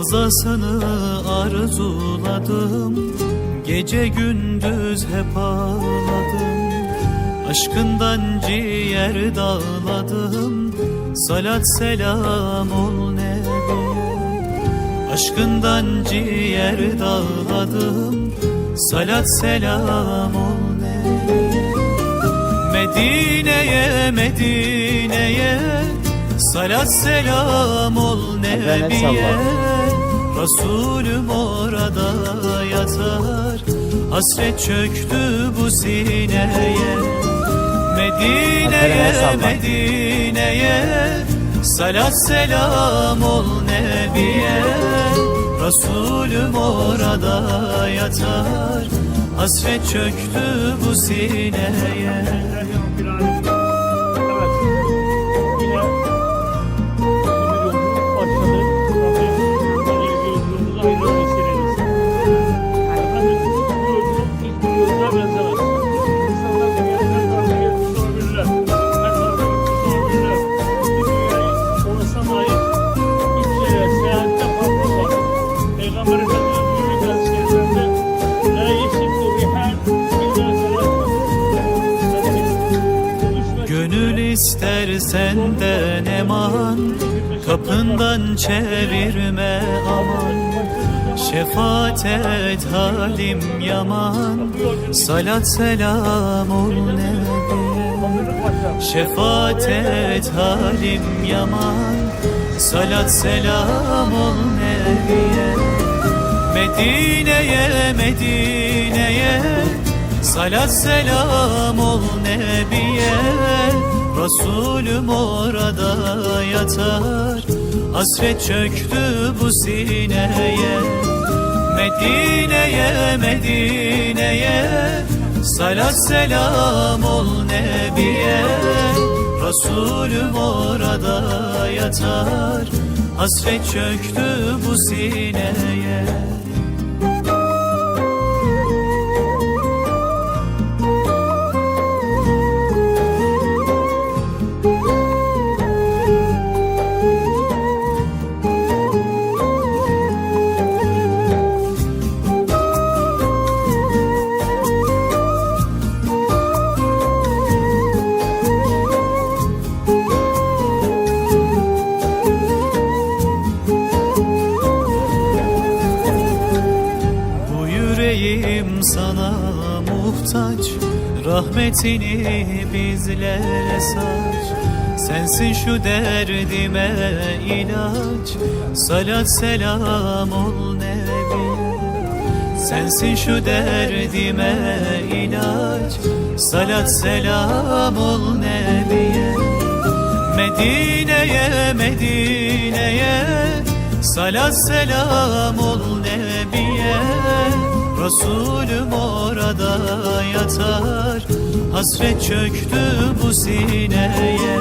Ravzasını arzuladım, gece gündüz hep ağladım. Aşkından ciğer dağladım, salat selam ol Nebiye. Aşkından ciğer dağladım, salat selam ol Nebiye. Medine'ye, Medine'ye, salat selam ol Nebiye. Resulüm orada yatar, hasret çöktü bu sineye. Medine'ye, Medine'ye, salat selam ol Nebiye. Resulüm orada yatar, hasret çöktü bu sineye. Gönül ister senden eman, kapından çevirme aman. Şefaat et halim yaman, salat selam ol Nebiye. Şefaat et halim yaman, salat selam ol Nebiye. Medine'ye, Medine'ye, salat selam ol Nebiye. Resulüm orada yatar, hasret çöktü bu sineye. Medine'ye, Medine'ye, salat selam ol Nebiye. Resulüm orada yatar, hasret çöktü bu sineye. Sana muhtaç, rahmetini bizlere saç. Sensin şu derdime ilaç, salat selam ol Nebiye. Sensin şu derdime ilaç, salat selam ol Nebiye. Medine'ye, Medine'ye, salat selam ol Nebiye. Resulüm orada yatar, hasret çöktü bu sineye.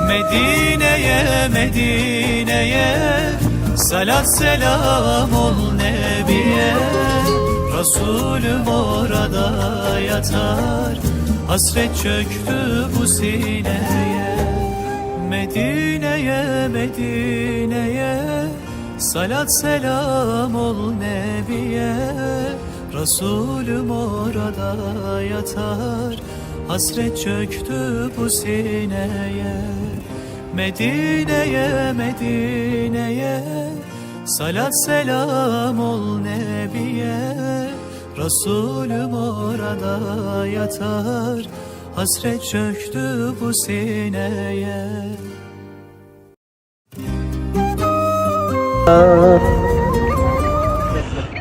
Medine'ye, Medine'ye, salat selam ol Nebiye. Resulüm orada yatar, hasret çöktü bu sineye. Medine'ye, Medine'ye, salat selam ol Nebiye. Resulüm orada yatar, hasret çöktü bu sineye. Medine'ye, Medine'ye, salat selam ol Nebiye. Resulüm orada yatar, hasret çöktü bu sineye.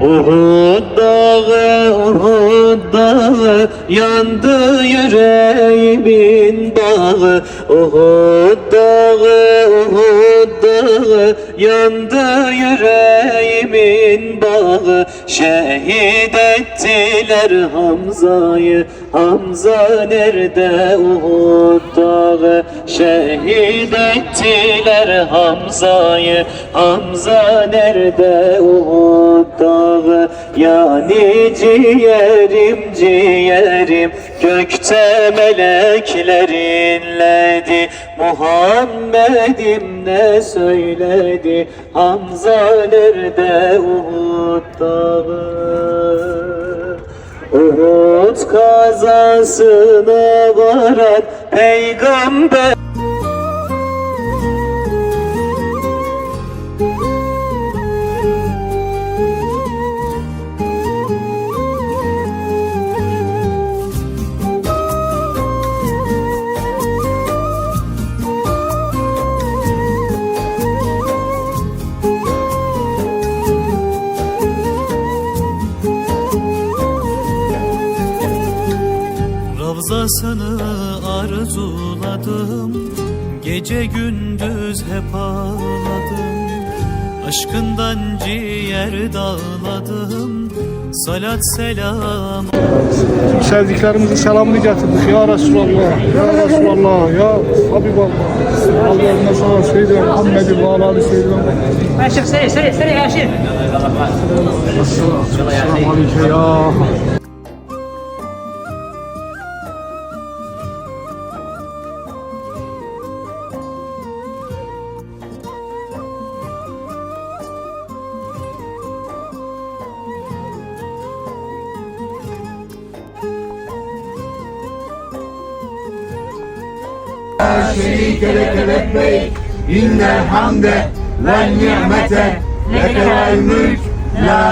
Uhud dağı, Uhud dağı, yandı yüreğimin bağı. Uhud dağı, Uhud dağı, yandı yüreğimin bağı. Şehit ettiler Hamza'yı, Hamza nerede Uhud dağı? Şehit ettiler Hamza'yı, Hamza nerede Uhud dağı? Yani ciğerim, ciğerim, gökte melekler inledi. Muhammed'im ne söyledi? söyledi Hamza nerede Uhud dağı? Uhud kazasına varan peygamber. Ravzasını arzuladım, gece gündüz hep ağladım. Aşkından ciğer dağladım, salat selam. Sevdiklerimizi selamını getirdik ya Resulallah, ya Resulallah, ya Habiballah. Allah'ına sana Seyyidina Muhammed'i ve alâli Seyyidina Muhammed'i. يا شيخ سريع سريع سريع يا شيخ. Selamun aleyküm ya. شريك لك لبيك إن الحمد والنعمة لك والملك لا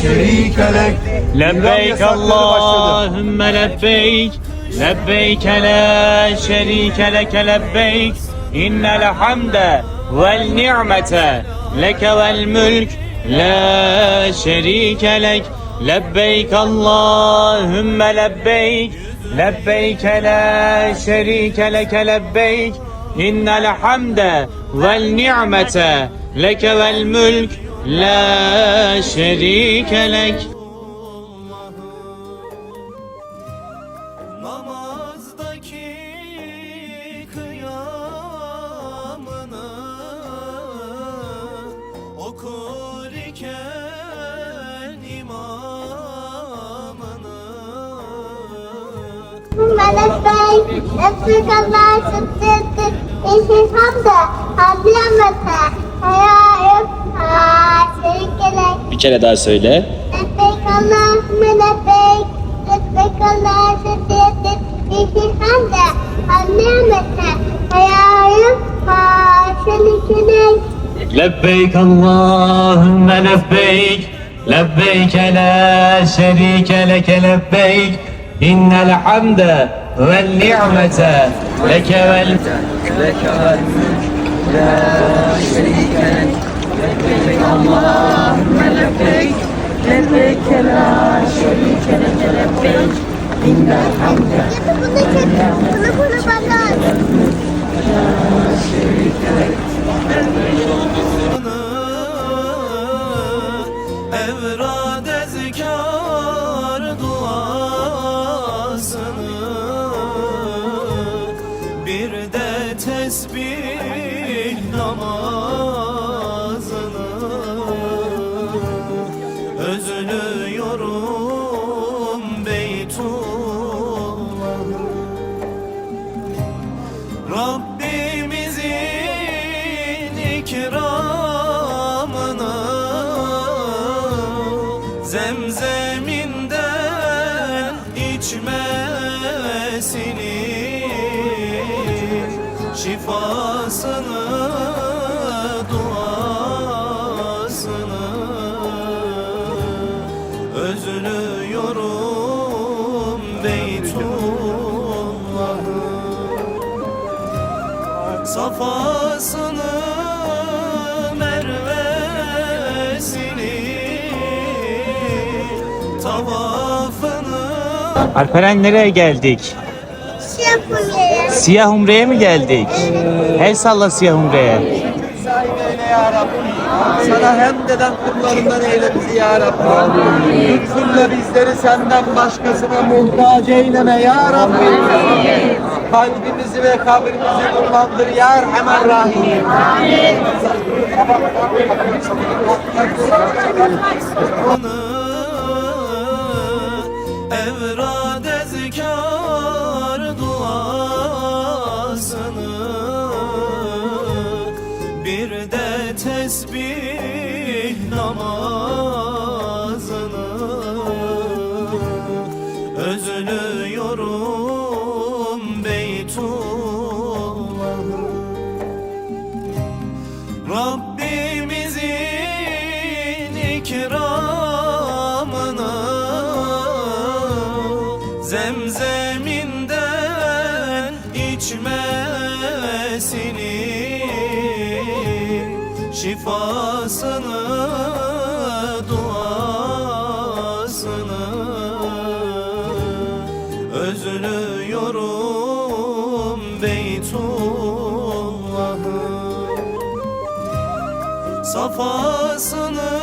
شريك لك. لبيك اللهم لبيك لبيك لا شريك لك لبيك إن الحمد والنعمة لك والملك لا شريك لك. لبيك اللهم لبيك لبيك لا شريك لك لبيك إن الحمد والنعمة لك والملك لا شريك لك. Namazdaki kıyamını okur iken imamını. لبيك لبيك الله سبحانك إيش الحمد والنعمة حياك شريك لك. Bir kere daha söyle. لبيك اللهم لبيك لبيك الله سبحانك إيش الحمد والنعمة حياك شريك لك. لبيك اللهم لبيك لبيك لا شريك لك لبيك إن الحمد والنعمة لك والملك Bunu bana. Evrad ezkar duasını, bir de tesbih namazını. Özlüyorum Beytullah'ı, Rabbimizin ikramını, zemzeminden içmesini, şifasını, duasını. Özlüyorum Beytullah'ı, safasını, mervesini, tavafını. Alperen nereye geldik? Yapmıyor. Siyah Umre'ye mi geldik? El salla Siyah Umre'ye. Ya Rabbi. Sana hem deden kullarından eyle bizi ya Rabbi. Lütfunla bizleri senden başkasına muhtaç eyleme ya Rabbi. Kalbimizi ve kabrimizi nurlandır ya Erhamer Rahim. Evrad ezkar duasını, bir de tesbih namazını özlüyorum Beytullah'ı. Rabbimizin ikramını zemzeminden içmesini, şifasını, duasını özlüyorum Beytullah'ı. Safasını